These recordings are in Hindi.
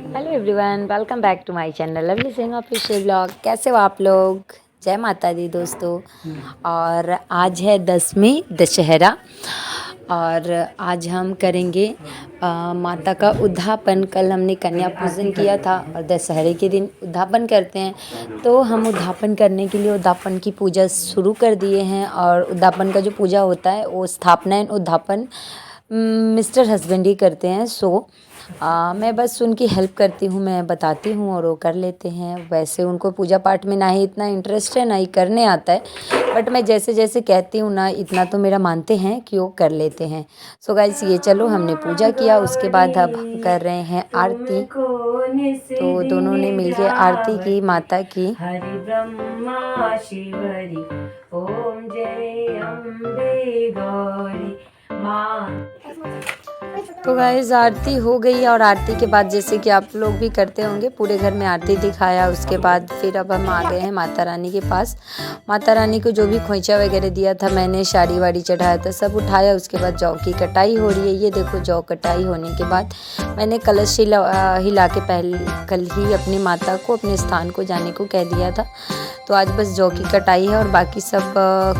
Hello everyone, welcome back to my channel Lovely Singh official blog. कैसे हो आप लोग? जय माता दी दोस्तों। और आज है 10वीं दशहरा और आज हम करेंगे माता का उद्धापन। कल हमने कन्या पूजन किया था और दशहरे के दिन उद्धापन करते हैं, तो हम उद्धापन करने के लिए उद्धापन की पूजा शुरू कर दिए हैं। और उद्धापन का जो पूजा होता है वो स्थापना एंड उद्धापन मिस्टर हस्बैंड ही करते हैं। मैं बस उनकी हेल्प करती हूँ, मैं बताती हूँ और वो कर लेते हैं। वैसे उनको पूजा पाठ में ना ही इतना इंटरेस्ट है ना ही करने आता है, बट मैं जैसे जैसे कहती हूँ ना इतना तो मेरा मानते हैं कि वो कर लेते हैं। सो गाइस, ये चलो हमने पूजा किया, उसके बाद अब हम कर रहे हैं आरती। तो दोनों ने मिलके आरती की माता की। हरि ब्रह्मा शिवरी ओम जय अम्बे गौरी माँ। तो गाइस आरती हो गई और आरती के बाद जैसे कि आप लोग भी करते होंगे पूरे घर में आरती दिखाया। उसके बाद फिर अब हम आ गए हैं माता रानी के पास। माता रानी को जो भी खोइचा वगैरह दिया था, मैंने साड़ी वाड़ी चढ़ाया था, सब उठाया। उसके बाद जौ की कटाई हो रही है। ये देखो, जौ कटाई होने के बाद मैंने कलश हिला के पहले कल ही अपनी माता को अपने स्थान को जाने को कह दिया था। तो आज बस जौ की कटाई है और बाकी सब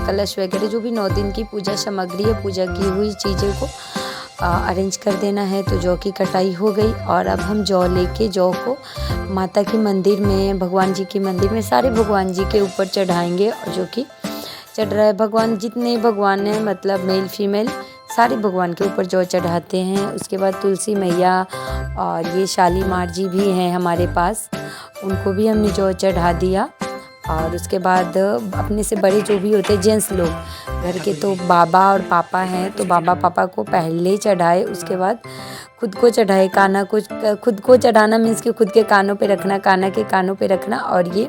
कलश वगैरह जो भी 9 दिन की पूजा सामग्री है, पूजा की हुई चीज़ों को अरेंज कर देना है। तो जौ की कटाई हो गई और अब हम जौ लेके जौ को माता के मंदिर में, भगवान जी के मंदिर में, सारे भगवान जी के ऊपर चढ़ाएंगे। और जो कि चढ़ रहा है, भगवान जितने भगवान हैं मतलब मेल फीमेल सारे भगवान के ऊपर जौ चढ़ाते हैं। उसके बाद तुलसी मैया और ये शालीमार जी भी हैं हमारे पास, उनको भी हमने जौ चढ़ा दिया। और उसके बाद अपने से बड़े जो भी होते हैं जेंट्स लोग घर के, तो बाबा और पापा हैं, तो बाबा पापा को पहले चढ़ाए, उसके बाद खुद को चढ़ाए। काना को खुद को चढ़ाना मीन्स कि खुद के कानों पे रखना, काना के कानों पे रखना। और ये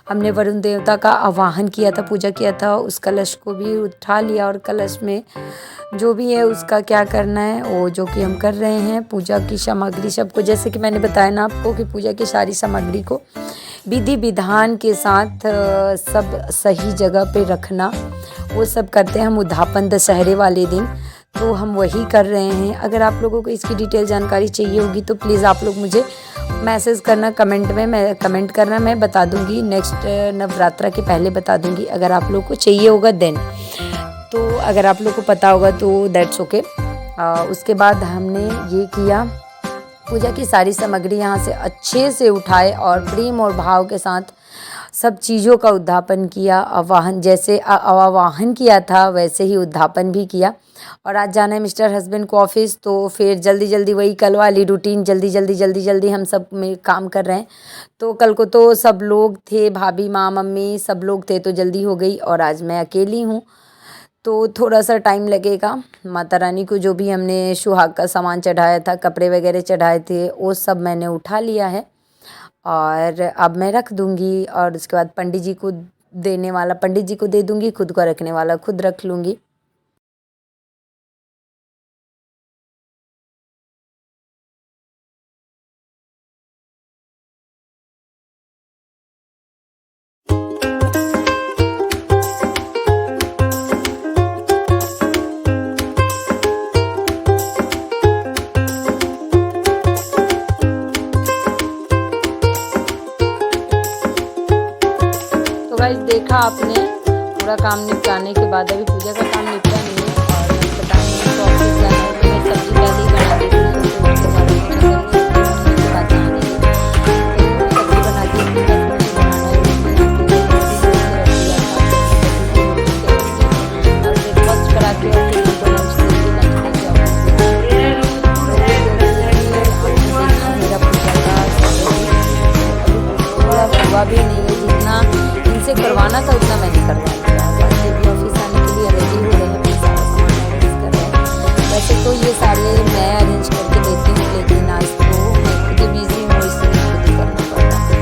हमने वरुण देवता का आवाहन किया था, पूजा किया था, उस कलश को भी उठा लिया। और कलश में जो भी है उसका क्या करना है वो जो कि हम कर रहे हैं। पूजा की सामग्री सबको, जैसे कि मैंने बताया ना आपको, कि पूजा की सारी सामग्री को विधि विधान के साथ सब सही जगह पे रखना, वो सब करते हैं हम उद्धापन दशहरे वाले दिन। तो हम वही कर रहे हैं। अगर आप लोगों को इसकी डिटेल जानकारी चाहिए होगी तो प्लीज़ आप लोग मुझे मैसेज करना, कमेंट में मैं कमेंट करना, मैं बता दूंगी। नेक्स्ट नवरात्रा के पहले बता दूंगी अगर आप लोग को चाहिए होगा देन। तो अगर आप लोग को पता होगा तो दैट्स ओके। उसके बाद हमने ये किया, पूजा की सारी सामग्री यहाँ से अच्छे से उठाए और प्रेम और भाव के साथ सब चीज़ों का उद्धापन किया। आवाहन जैसे आवाहन किया था वैसे ही उद्धापन भी किया। और आज जाना है मिस्टर हस्बैंड को ऑफिस, तो फिर जल्दी जल्दी वही कल वाली रूटीन, जल्दी हम सब में काम कर रहे हैं। तो कल को तो सब लोग थे, भाभी माँ मम्मी सब लोग थे, तो जल्दी हो गई। और आज मैं अकेली हूँ तो थोड़ा सा टाइम लगेगा। माता रानी को जो भी हमने सुहाग का सामान चढ़ाया था, कपड़े वगैरह चढ़ाए थे, वो सब मैंने उठा लिया है और अब मैं रख दूँगी। और उसके बाद पंडित जी को देने वाला पंडित जी को दे दूँगी, खुद को रखने वाला खुद रख लूँगी। तो गाइस देखा आपने, पूरा काम निपटाने के बाद अभी पूजा का काम निपटा नहीं है और पता नहीं तो ऑफिस जाना है। तो मैं सब्जी पहले ही बना देती हूँ, तो उसके बाद उसके बाद नहाने के सब्जी बना दी थी, 10 मिनट बनाना है और ब्रेकफास्ट करा के और फिर उनको लंच दे के लंच देके ऑफिस मेरा पूजा का पूरा हुआ भी नहीं है। जितना इनसे करवाना था उतना मैंने करवा दिया। बाकी भी ऑफिस आने के लिए रेडी हो रहे हैं, अपना सारा सामान अरेंज कर रहे हैं। वैसे तो ये सारे मैं अरेंज करके देती हूँ, लेकिन आज तो मैं खुद ही बिजी हूँ, इसलिए खुद ही करना पड़ रहा है।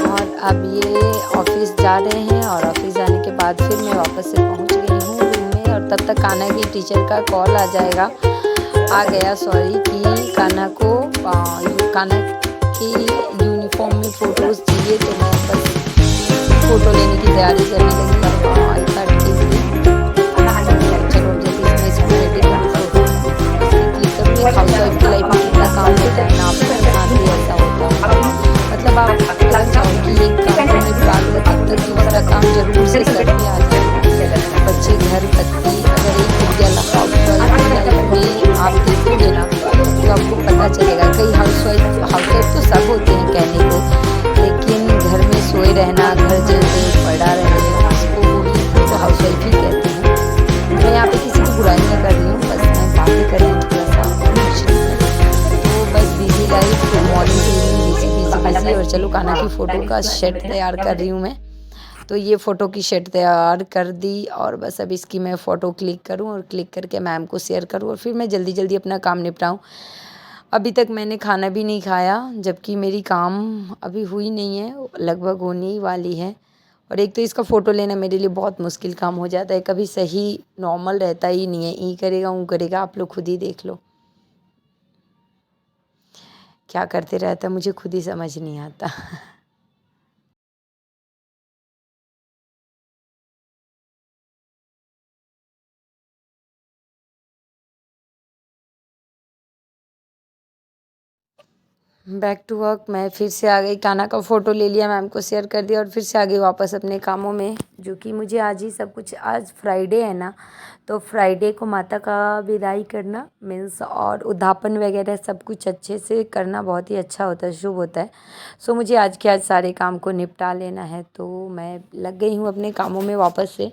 और अब ये ऑफिस जा रहे हैं और ऑफिस जाने के बाद फिर मैं वापस से पहुँच गई हूँ रूम में। और तब तक कान्हा की टीचर का कॉल आ जाएगा, आ गया सॉरी, कि कान्हा को कान्हा की यूनिफॉर्म में फ़ोटोज़ चाहिए। तो मैं बस फ़ोटो लेने की तैयारी करने लगी। 8:30 निपटा लो तब तक दूसरा काम जरूर से सर पे आ जाएगा। बच्चे घर पत्नी अगर एक विद्यालय हाउसवाइफ में आप देखोगे ना तो आपको पता चलेगा। कई हाउसवाइफ तो सब होते हैं कहने को, लेकिन घर में सोए रहना, घर जैसे पड़ा रहे उसको तो हाउसवाइफ ही कहते हैं। मैं यहाँ पे किसी की बुराई नहीं कर रही हूँ, बस मैं बातें कर रही हूँ थोड़ा सा तो बस बिजी लाइफ मॉर्निंग से बिजी और चलो कान्हा की फ़ोटो का सेट तैयार कर रही हूँ मैं। तो ये फ़ोटो की सेट तैयार कर दी और बस अब इसकी मैं फ़ोटो क्लिक करूँ और क्लिक करके मैम को शेयर करूँ और फिर मैं जल्दी जल्दी अपना काम निपटाऊँ। अभी तक मैंने खाना भी नहीं खाया, जबकि मेरी काम अभी हुई नहीं है, लगभग होने ही वाली है। और एक तो इसका फ़ोटो लेना मेरे लिए बहुत मुश्किल काम हो जाता है, कभी सही नॉर्मल रहता ही नहीं है, ई करेगा ऊ करेगा। आप लोग खुद ही देख लो क्या करते रहता है, मुझे खुद ही समझ नहीं आता। बैक टू वर्क मैं फिर से आ गई, कान्हा का फ़ोटो ले लिया, मैम को शेयर कर दिया और फिर से आ गई वापस अपने कामों में, जो कि मुझे आज ही सब कुछ, आज फ्राइडे है ना, तो फ्राइडे को माता का विदाई करना मीन्स और उद्यापन वगैरह सब कुछ अच्छे से करना बहुत ही अच्छा होता है, शुभ होता है। सो मुझे आज के आज सारे काम को निपटा लेना है, तो मैं लग गई हूँ अपने कामों में वापस से।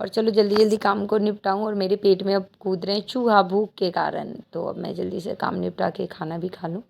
और चलो जल्दी जल्दी काम को निपटाऊँ, और मेरे पेट में अब कूद रहे हैं चूहा भूख के कारण, तो अब मैं जल्दी से काम निपटा के खाना भी खा लूँ।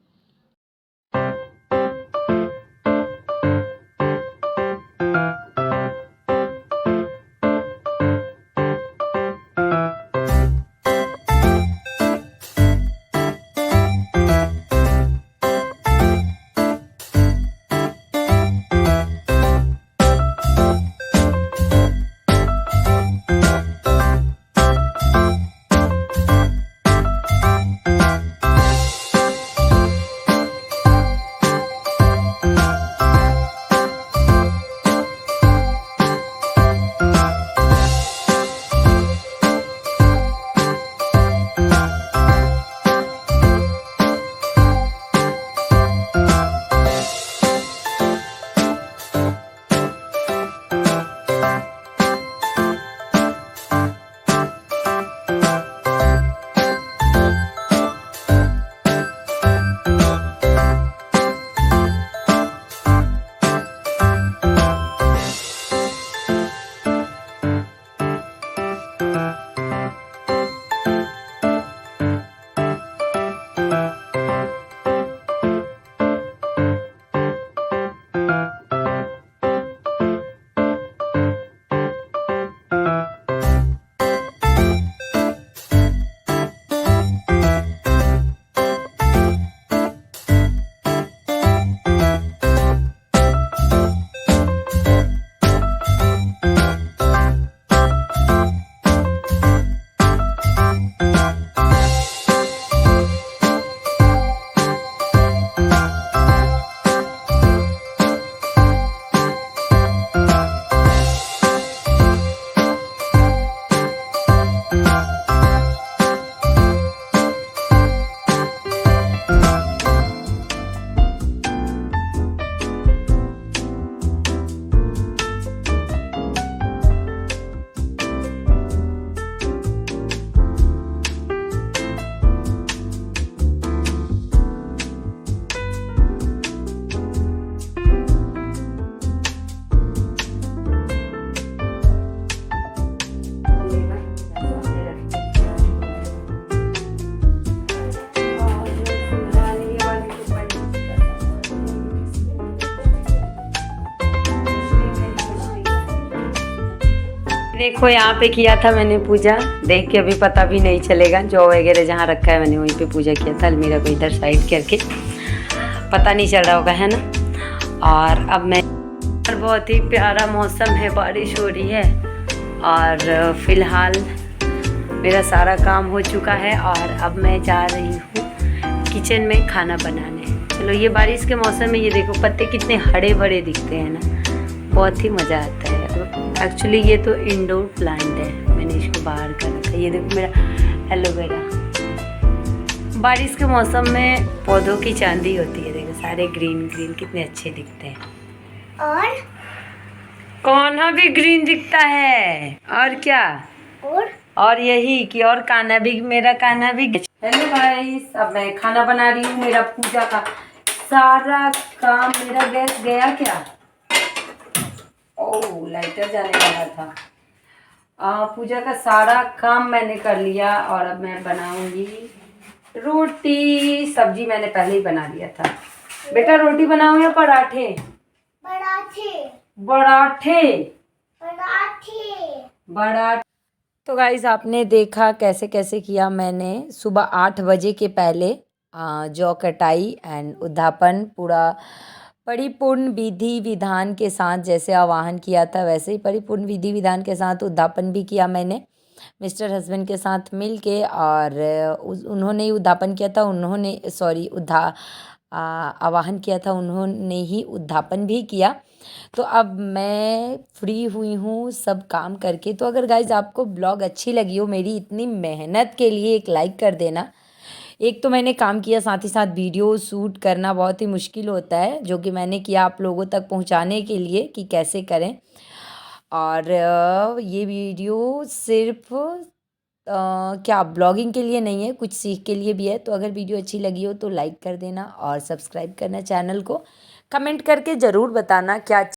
देखो यहाँ पे किया था मैंने पूजा, देख के अभी पता भी नहीं चलेगा, जौ वगैरह जहाँ रखा है मैंने वहीं पे पूजा किया था, अलमीरा को इधर साइड करके, पता नहीं चल रहा होगा है ना। और अब मैं, बहुत ही प्यारा मौसम है, बारिश हो रही है और फिलहाल मेरा सारा काम हो चुका है और अब मैं जा रही हूँ किचन में खाना बनाने। चलो ये बारिश के मौसम में ये देखो पत्ते कितने हरे भरे दिखते हैं ना, बहुत ही मज़ा आता है। एक्चुअली ये तो इंडोर प्लांट है, मैंने इसको बाहर कर रखा है। ये देखो मेरा एलोवेरा, बारिश के मौसम में पौधों की चांदी होती है, देखो सारे ग्रीन ग्रीन कितने अच्छे दिखते हैं। कान्हा भी ग्रीन दिखता है और क्या, और यही कि और कान्हा भी, मेरा कान्हा भी। हेलो गाइस, अब मैं खाना बना रही हूँ। मेरा पूजा का सारा काम, मेरा गैस गया क्या? ओह, लाइटर जाने वाला था। पूजा का सारा काम मैंने कर लिया और अब मैं बनाऊंगी रोटी। सब्जी मैंने पहले ही बना लिया था। बेटा रोटी बनाओ या पराठे? पराठे। पराठे। पराठे। बड़ा। तो गाइज आपने देखा कैसे कैसे किया मैंने। सुबह 8 बजे के पहले जौ कटाई एंड उद्धापन पूरा परिपूर्ण विधि विधान के साथ, जैसे आवाहन किया था वैसे ही परिपूर्ण विधि विधान के साथ उद्धापन भी किया मैंने मिस्टर हस्बैंड के साथ मिल के। और उन्होंने ही उद्धापन किया था, उन्होंने सॉरी आवाहन किया था, उन्होंने ही उद्धापन भी किया। तो अब मैं फ्री हुई हूँ सब काम करके। तो अगर गाइज आपको ब्लॉग अच्छी लगी हो मेरी इतनी मेहनत के लिए, एक लाइक कर देना। एक तो मैंने काम किया, साथ ही साथ वीडियो शूट करना बहुत ही मुश्किल होता है, जो कि मैंने किया आप लोगों तक पहुंचाने के लिए कि कैसे करें। और ये वीडियो सिर्फ क्या ब्लॉगिंग के लिए नहीं है, कुछ सीख के लिए भी है। तो अगर वीडियो अच्छी लगी हो तो लाइक कर देना और सब्सक्राइब करना चैनल को। कमेंट करके ज़रूर बताना क्या